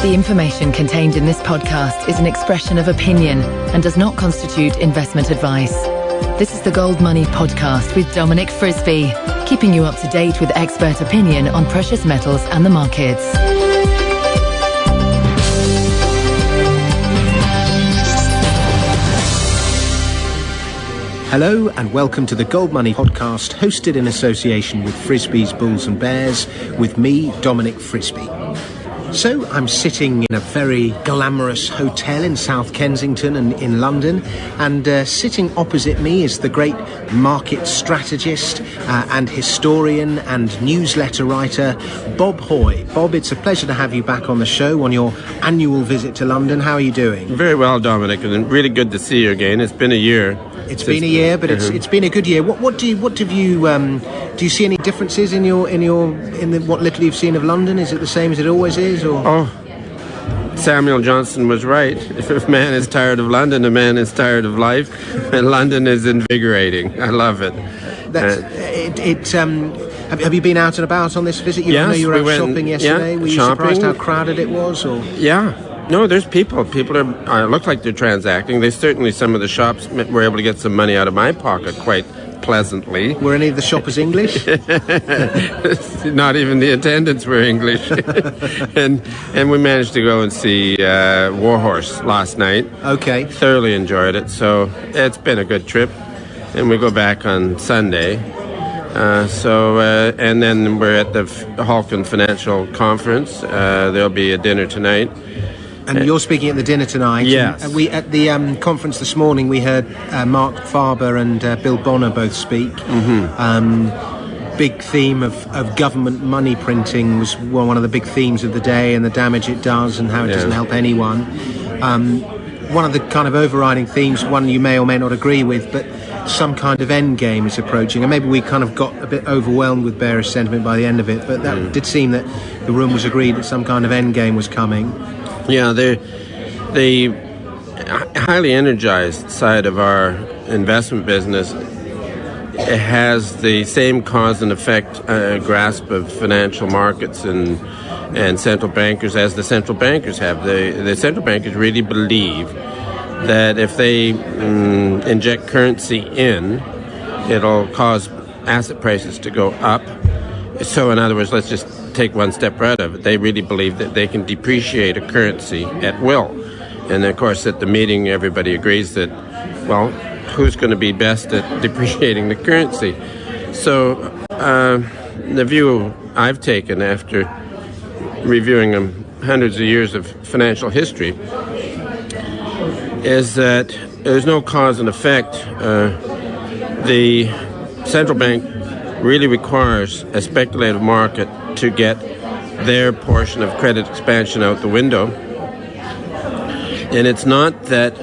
The information contained in this podcast is an expression of opinion and does not constitute investment advice. This is the Gold Money Podcast with Dominic Frisby, keeping you up to date with expert opinion on precious metals and the markets. Hello and welcome to the Gold Money Podcast, hosted in association with Frisby's Bulls and Bears, with me, Dominic Frisby. So I'm sitting in a very glamorous hotel in South Kensington and in London, and sitting opposite me is the great market strategist and historian and newsletter writer, Bob Hoye. Bob, it's a pleasure to have you back on the show on your annual visit to London. How are you doing? Very well, Dominic, and really good to see you again. It's been a year. It's been a year, but it's been a good year. What do you see any differences in what little you've seen of London? Is it the same as it always is, or? Oh, Samuel Johnson was right. If a man is tired of London, a man is tired of life, and London is invigorating. I love it. Have you been out and about on this visit? I know you were out shopping yesterday. Yeah, were you surprised how crowded it was? Or? Yeah. No, there's people. People look like they're transacting. Some of the shops were able to get some money out of my pocket quite pleasantly. Were any of the shoppers English? Not even the attendants were English. and we managed to go and see Warhorse last night. Okay. Thoroughly enjoyed it. So it's been a good trip. And we go back on Sunday. And then we're at the Halcon Financial Conference. There'll be a dinner tonight. And you're speaking at the dinner tonight. Yes. And we at the conference this morning, we heard Mark Farber and Bill Bonner both speak. Mm-hmm. Big theme of government money printing was one of the big themes of the day, and the damage it does and how it doesn't help anyone. One of the kind of overriding themes, one you may or may not agree with, but some kind of end game is approaching, and maybe we kind of got a bit overwhelmed with bearish sentiment by the end of it, but that did seem that the room was agreed that some kind of end game was coming. Yeah, the highly energized side of our investment business has the same cause and effect grasp of financial markets and central bankers as the central bankers have. The central bankers really believe that if they inject currency in, it'll cause asset prices to go up. So in other words, let's just take one step right of it. They really believe that they can depreciate a currency at will. And of course, at the meeting, everybody agrees that, well, who's going to be best at depreciating the currency? So the view I've taken after reviewing hundreds of years of financial history is that there's no cause and effect. The central bank really requires a speculative market to get their portion of credit expansion out the window. And it's not that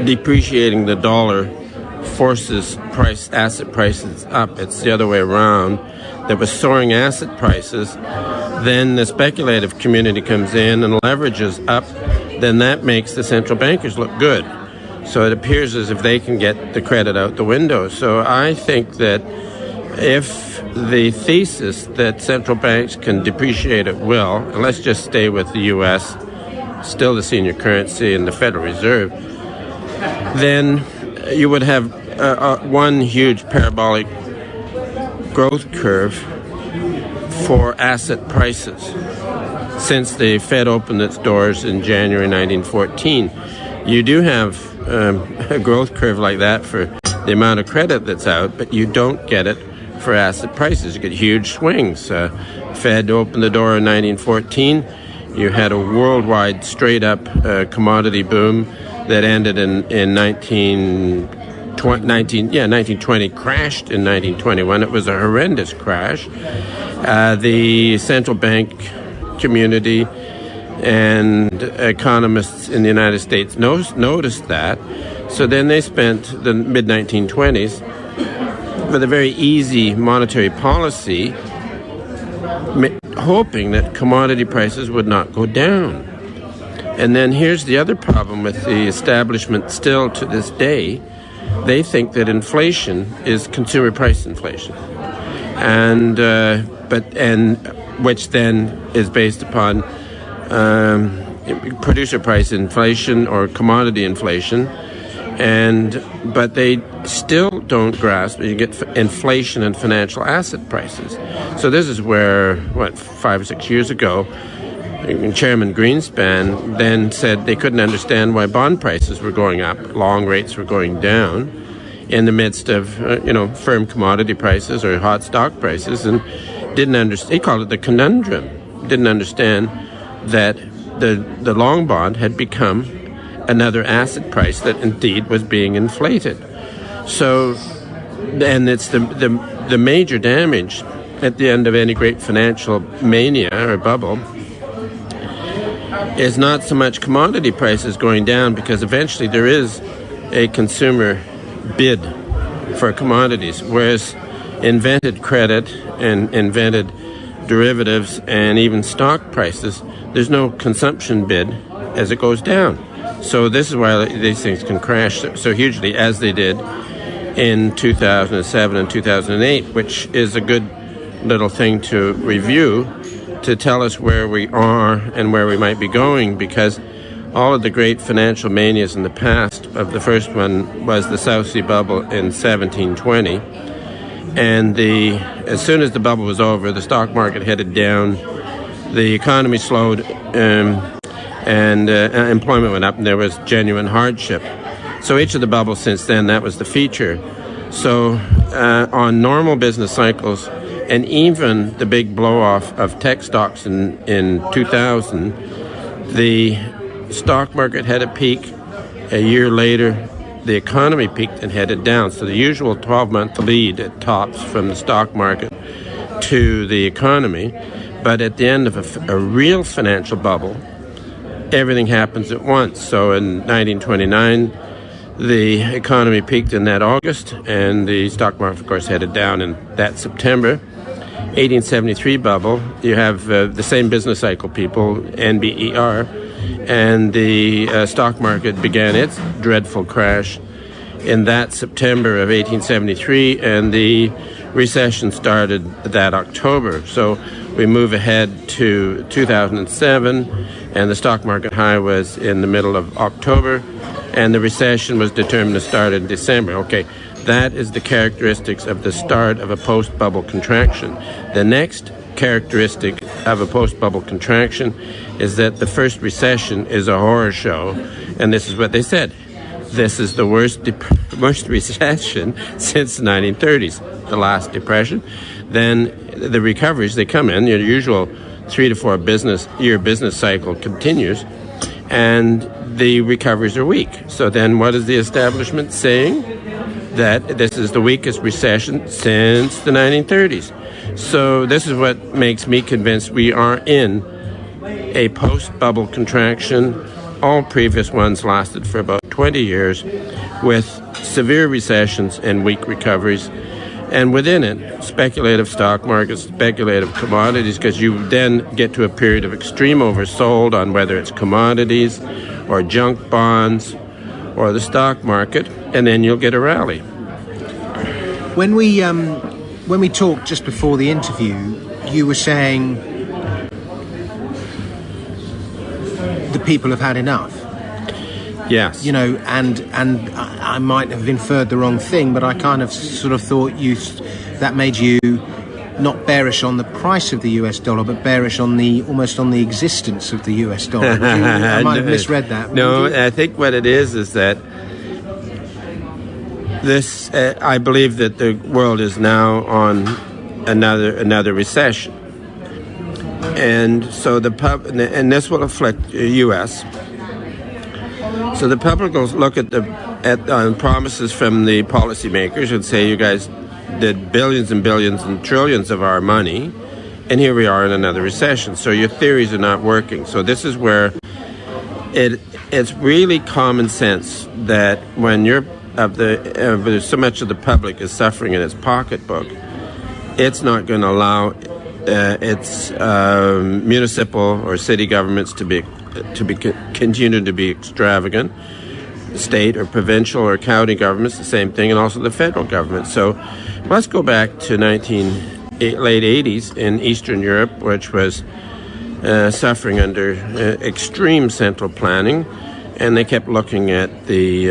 depreciating the dollar forces asset prices up. It's the other way around. That with soaring asset prices, then the speculative community comes in and leverages up. Then that makes the central bankers look good. So it appears as if they can get the credit out the window. So I think that if the thesis that central banks can depreciate at will, and let's just stay with the U.S., still the senior currency and the Federal Reserve, then you would have one huge parabolic growth curve for asset prices since the Fed opened its doors in January 1914. You do have a growth curve like that for the amount of credit that's out, but you don't get it for asset prices. You get huge swings. Fed opened the door in 1914. You had a worldwide straight-up commodity boom that ended in 1920, crashed in 1921. It was a horrendous crash. The central bank community and economists in the United States noticed that. So then they spent the mid-1920s with a very easy monetary policy, hoping that commodity prices would not go down. And then here's the other problem with the establishment still to this day. They think that inflation is consumer price inflation, and which then is based upon producer price inflation or commodity inflation, but they still don't grasp you get inflation in financial asset prices. So this is where 5 or 6 years ago, Chairman Greenspan then said they couldn't understand why bond prices were going up, long rates were going down in the midst of firm commodity prices or hot stock prices, and didn't understand. He called it the conundrum. Didn't understand that the long bond had become another asset price that indeed was being inflated. So, and it's the major damage at the end of any great financial mania or bubble is not so much commodity prices going down, because eventually there is a consumer bid for commodities, whereas invented credit and invented derivatives and even stock prices, there's no consumption bid as it goes down. So this is why these things can crash so hugely as they did in 2007 and 2008, which is a good little thing to review to tell us where we are and where we might be going, because all of the great financial manias in the past, of the first one was the South Sea bubble in 1720, and as soon as the bubble was over, the stock market headed down, the economy slowed, and employment went up, and there was genuine hardship. So each of the bubbles since then, that was the feature. So on normal business cycles, and even the big blow-off of tech stocks in 2000, the stock market had a peak. A year later, the economy peaked and headed down. So the usual 12-month lead at tops from the stock market to the economy. But at the end of a real financial bubble, everything happens at once. So in 1929, the economy peaked in that August, and the stock market, of course, headed down in that September. 1873 bubble, you have the same business cycle people, NBER, and the stock market began its dreadful crash in that September of 1873, and the recession started that October. So we move ahead to 2007, and the stock market high was in the middle of October, and the recession was determined to start in December. Okay, that is the characteristics of the start of a post-bubble contraction. The next characteristic of a post-bubble contraction is that the first recession is a horror show, and this is what they said. This is the worst recession since the 1930s, the last depression. Then the recoveries, they come in, your usual 3 to 4 year business cycle continues, and the recoveries are weak. So then what is the establishment saying? That this is the weakest recession since the 1930s. So this is what makes me convinced we are in a post-bubble contraction. All previous ones lasted for about 20 years with severe recessions and weak recoveries. And within it, speculative stock markets, speculative commodities, because you then get to a period of extreme oversold on whether it's commodities or junk bonds or the stock market, and then you'll get a rally. When we talked just before the interview, you were saying the people have had enough. Yes. And I might have inferred the wrong thing, but I kind of sort of thought that made you not bearish on the price of the US dollar, but bearish on almost on the existence of the US dollar. I might have misread that. No, I think what it is that this. I believe that the world is now on another recession, and so and this will affect the U.S. So the public will look at promises from the policymakers and say, "You guys did billions and billions and trillions of our money, and here we are in another recession. So your theories are not working." So this is where it's really common sense that when so much of the public is suffering in its pocketbook, it's not going to allow its municipal or city governments to continue to be extravagant. State or provincial or county governments, the same thing, and also the federal government. So let's go back to late 80s in Eastern Europe, which was suffering under extreme central planning, and they kept looking at the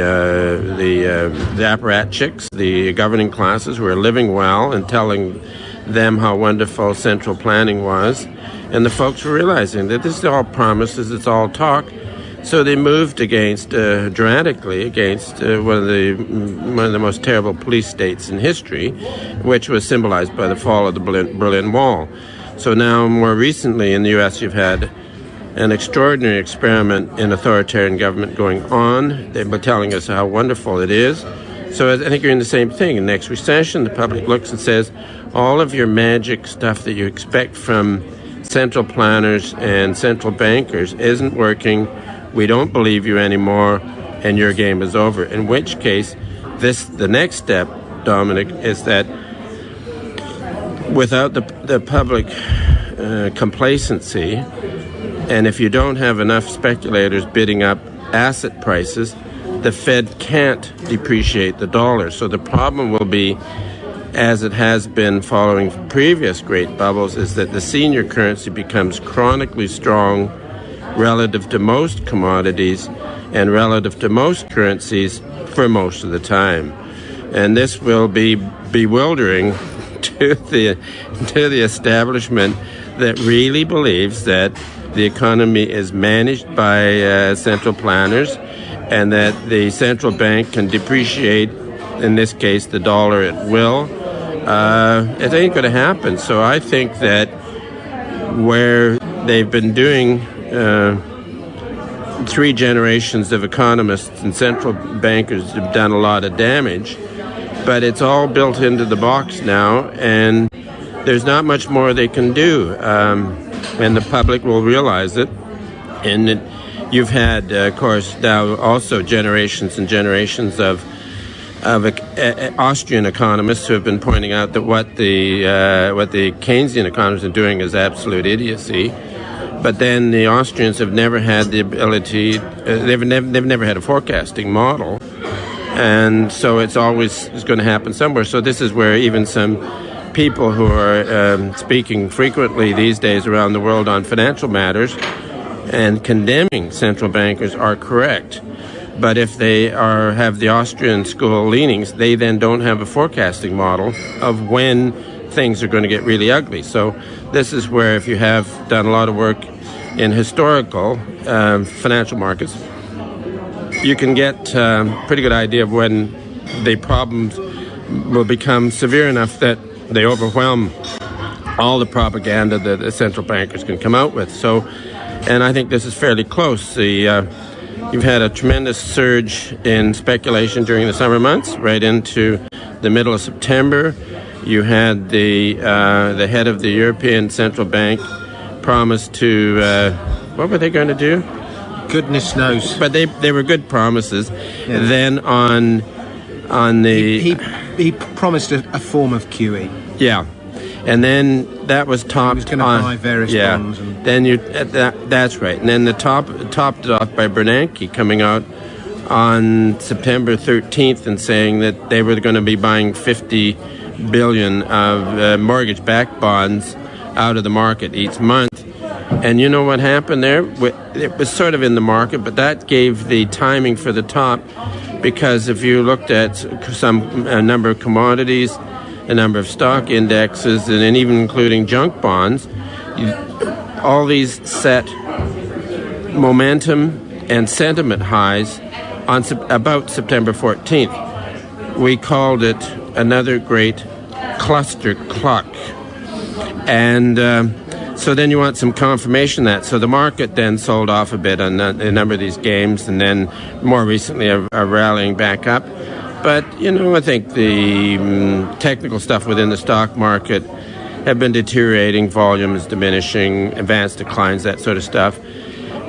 apparatchiks, the governing classes who were living well, and telling them how wonderful central planning was. And the folks were realizing that this is all promises, it's all talk. So they moved against, dramatically against one of the most terrible police states in history, which was symbolized by the fall of the Berlin Wall. So now, more recently in the U.S., you've had an extraordinary experiment in authoritarian government going on. They've been telling us how wonderful it is. So I think you're in the same thing. In the next recession, the public looks and says, all of your magic stuff that you expect from central planners and central bankers isn't working. We don't believe you anymore, and your game is over. In which case, the next step, Dominic, is that without the public complacency, and if you don't have enough speculators bidding up asset prices, the Fed can't depreciate the dollar. So the problem will be, as it has been following previous great bubbles, is that the senior currency becomes chronically strong relative to most commodities and relative to most currencies for most of the time. And this will be bewildering to the establishment that really believes that the economy is managed by central planners and that the central bank can depreciate, in this case, the dollar at will. It ain't going to happen. So I think that where they've been doing 3 generations of economists and central bankers have done a lot of damage, but it's all built into the box now, and there's not much more they can do, and the public will realize it. And you've had, of course, now also generations and generations of Austrian economists who have been pointing out that what the Keynesian economists are doing is absolute idiocy. But then the Austrians have never had the ability, they've never had a forecasting model. And so it's going to happen somewhere. So this is where even some people who are speaking frequently these days around the world on financial matters and condemning central bankers are correct. But if they have the Austrian school leanings, they then don't have a forecasting model of when things are going to get really ugly. So this is where, if you have done a lot of work in historical financial markets, you can get a pretty good idea of when the problems will become severe enough that they overwhelm all the propaganda that the central bankers can come out with. So, and I think this is fairly close. You've had a tremendous surge in speculation during the summer months, right into the middle of September. You had the head of the European Central Bank promise to, what were they going to do? Goodness knows. But they were good promises. Yeah. Then on the... He promised a form of QE. Yeah. And then that was topped. He was going to buy various bonds. And then that's right. And then topped it off by Bernanke coming out on September 13th and saying that they were going to be buying 50 billion of mortgage-backed bonds out of the market each month. And you know what happened there? It was sort of in the market, but that gave the timing for the top, because if you looked at a number of commodities, a number of stock indexes, and even including junk bonds, all these set momentum and sentiment highs on about September 14th. We called it another great cluster cluck. And so then you want some confirmation of that. So the market then sold off a bit on a number of these games, and then more recently are rallying back up. But, I think the technical stuff within the stock market have been deteriorating, volume is diminishing, advanced declines, that sort of stuff.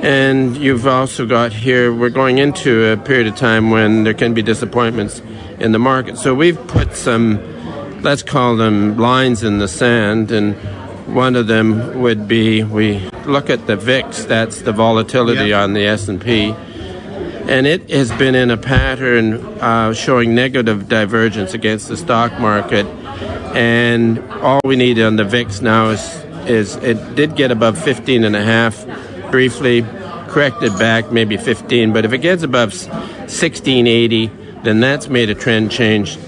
And you've also got here, we're going into a period of time when there can be disappointments in the market. So we've put some, let's call them lines in the sand, and one of them would be, we look at the VIX, that's the volatility on the S&P, and it has been in a pattern showing negative divergence against the stock market. And all we need on the VIX now is it did get above 15 and a half briefly, corrected back maybe 15, but if it gets above 1680, then that's made a trend change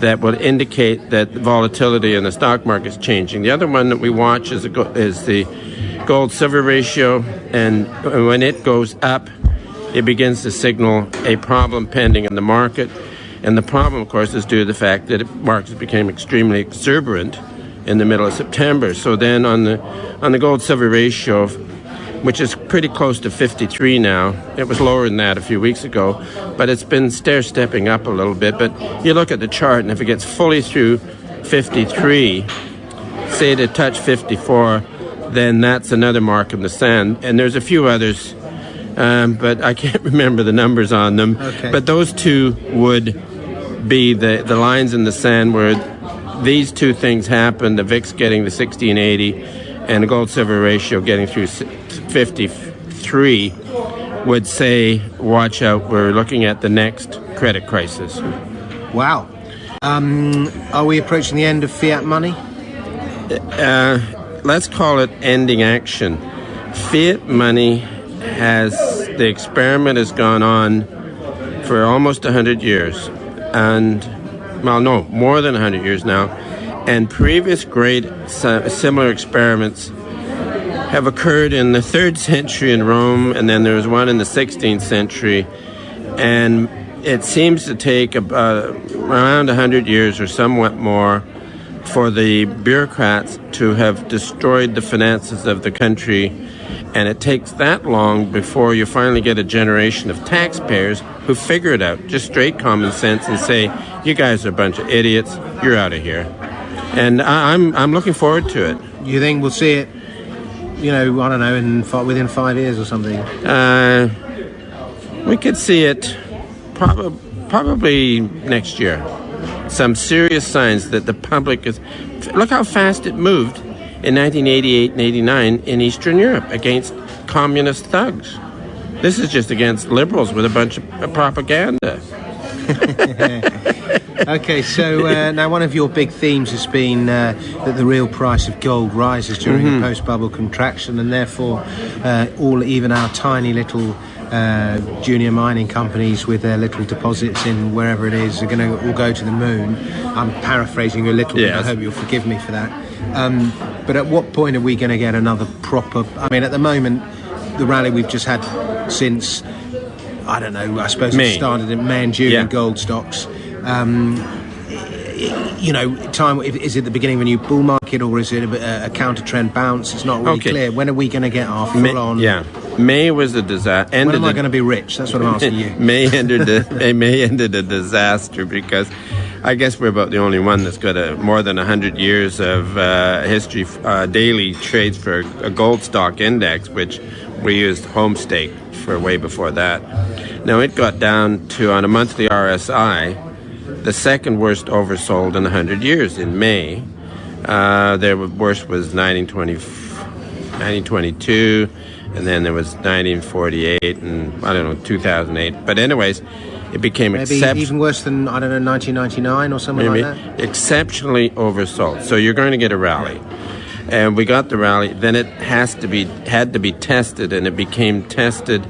that will indicate that the volatility in the stock market is changing. The other one that we watch is the gold-silver ratio, and when it goes up, it begins to signal a problem pending in the market. And the problem, of course, is due to the fact that markets became extremely exuberant in the middle of September. So then on the gold-silver ratio, which is pretty close to 53 now, it was lower than that a few weeks ago, but it's been stair-stepping up a little bit. But you look at the chart, and if it gets fully through 53, say to touch 54, then that's another mark in the sand. And there's a few others, but I can't remember the numbers on them. Okay. But those two would be the lines in the sand where these two things happen, the VIX getting to 1680 and the gold-silver ratio getting through 53 would say, watch out, we're looking at the next credit crisis. Wow. Are we approaching the end of fiat money? Let's call it ending action. Fiat money the experiment has gone on for almost 100 years. And, well, no, more than 100 years now. And previous great similar experiments have occurred in the 3rd century in Rome, and then there was one in the 16th century. And it seems to take around 100 years or somewhat more for the bureaucrats to have destroyed the finances of the country. And it takes that long before you finally get a generation of taxpayers who figure it out, just straight common sense, and say, you guys are a bunch of idiots, you're out of here. And I'm looking forward to it. You think we'll see it, I don't know, within 5 years or something? We could see it probably next year. Some serious signs that the public is... Look how fast it moved in 1988 and 89 in Eastern Europe against communist thugs. This is just against liberals with a bunch of propaganda. Okay, so now one of your big themes has been that the real price of gold rises during a post-bubble contraction, and therefore even our tiny little junior mining companies with their little deposits in wherever it is are going to all go to the moon. I'm paraphrasing you a little bit. I hope you'll forgive me for that. But at what point are we going to get another proper... I mean, at the moment, the rally we've just had since, I don't know, I suppose it started in May and June in gold stocks. Is it the beginning of a new bull market, or is it a counter-trend bounce? It's not really clear. When are we going to get our full-on... Yeah. May was a disaster. When am I going to be rich? That's what I'm asking you. May ended a disaster because I guess we're about the only one that's got more than 100 years of history, daily trades for a gold stock index, which we used Homestake for way before that. Now it got down to, on a monthly RSI, the second worst oversold in 100 years in May. Their worst was 1922, and then there was 1948 and, 2008. But anyways, it became even worse than, 1999 or something like that? Exceptionally oversold. So you're going to get a rally. And we got the rally. Then it had to be tested, and it became tested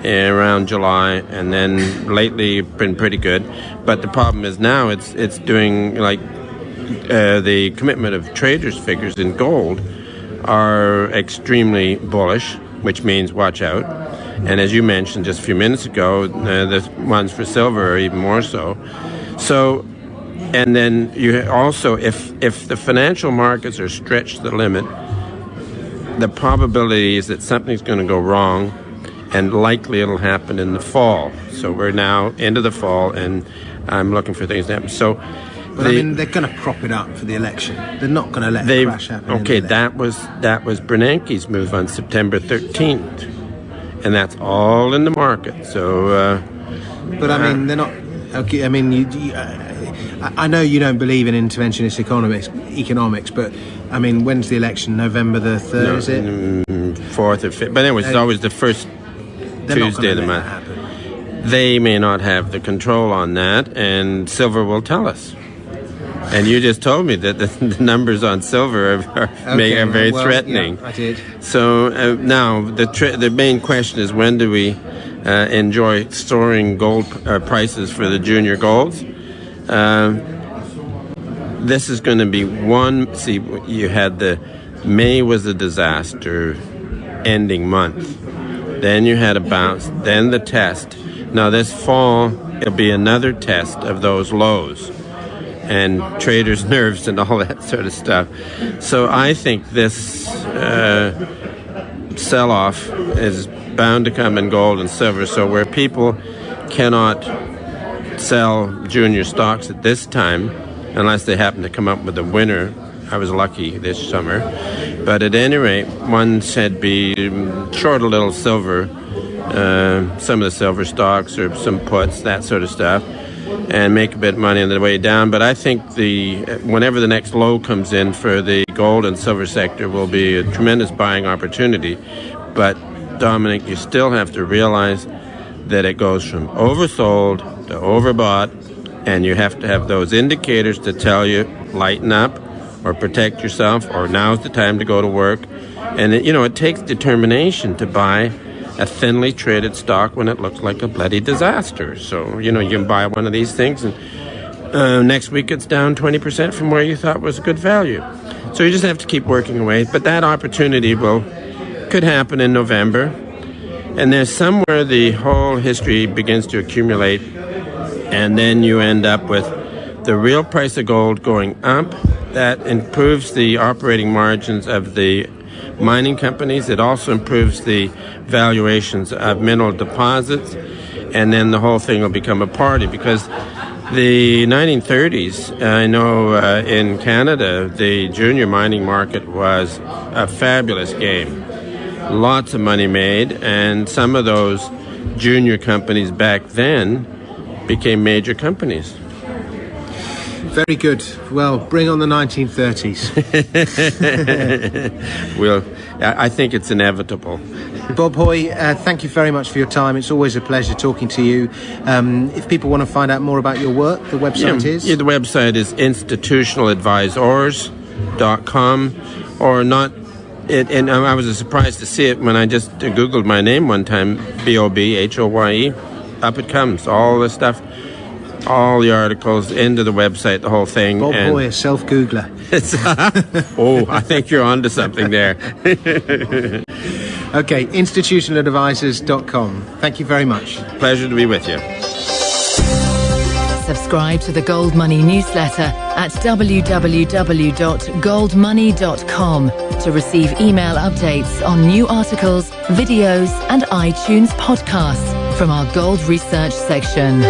around July, and then lately been pretty good. But the problem is now it's doing like the commitment of traders figures in gold are extremely bullish, which means watch out. And as you mentioned just a few minutes ago, the ones for silver are even more so. So, and then you also, if the financial markets are stretched to the limit, the probability is that something's going to go wrong, and likely it'll happen in the fall. So we're now into the fall, and I'm looking for things to happen. So, but they're going to prop it up for the election. They're not going to let a crash happen. Okay, that was Bernanke's move on September 13th, and that's all in the market. So, but they're not. Okay, I know you don't believe in interventionist economics, but when's the election? November the 3rd, is it? 4th or 5th. But anyways, it's always the first Tuesday of the month. They may not have the control on that, and silver will tell us. And you just told me that the numbers on silver are very threatening. Yeah, I did. So now the main question is, when do we enjoy soaring gold prices for the junior golds? This is going to be one. See, you had May was a disaster ending month. Then you had a bounce. Then the test. Now this fall, it'll be another test of those lows and traders' nerves and all that sort of stuff. So I think this sell-off is bound to come in gold and silver. So where people cannot sell junior stocks at this time, unless they happen to come up with a winner. I was lucky this summer. But at any rate, one should be short a little silver, some of the silver stocks or some puts, that sort of stuff, and make a bit of money on the way down. But I think whenever the next low comes in for the gold and silver sector will be a tremendous buying opportunity. But Dominic, you still have to realize that it goes from oversold to overbought, and you have to have those indicators to tell you, lighten up or protect yourself, or now's the time to go to work. And it takes determination to buy a thinly traded stock when it looks like a bloody disaster. So, you can buy one of these things and next week it's down 20% from where you thought was a good value. So you just have to keep working away. But that opportunity could happen in November. And there's somewhere the whole history begins to accumulate, and then you end up with the real price of gold going up. That improves the operating margins of the mining companies. It also improves the valuations of mineral deposits, and then the whole thing will become a party. Because the 1930s, I know in Canada, the junior mining market was a fabulous game. Lots of money made, and some of those junior companies back then became major companies. Very good. Well, bring on the 1930s. I think it's inevitable. Bob Hoye, thank you very much for your time. It's always a pleasure talking to you. If people want to find out more about your work, the website is? Yeah, the website is institutionaladvisors.com, or not. And I was surprised to see it when I just Googled my name one time, Bobhoye. Up it comes, all the stuff, all the articles, into the website, the whole thing. Bob Hoye, self-Googler. I think you're onto something there. Okay, institutionaladvisors.com. Thank you very much. Pleasure to be with you. Subscribe to the Gold Money newsletter at www.goldmoney.com to receive email updates on new articles, videos, and iTunes podcasts from our Gold Research section.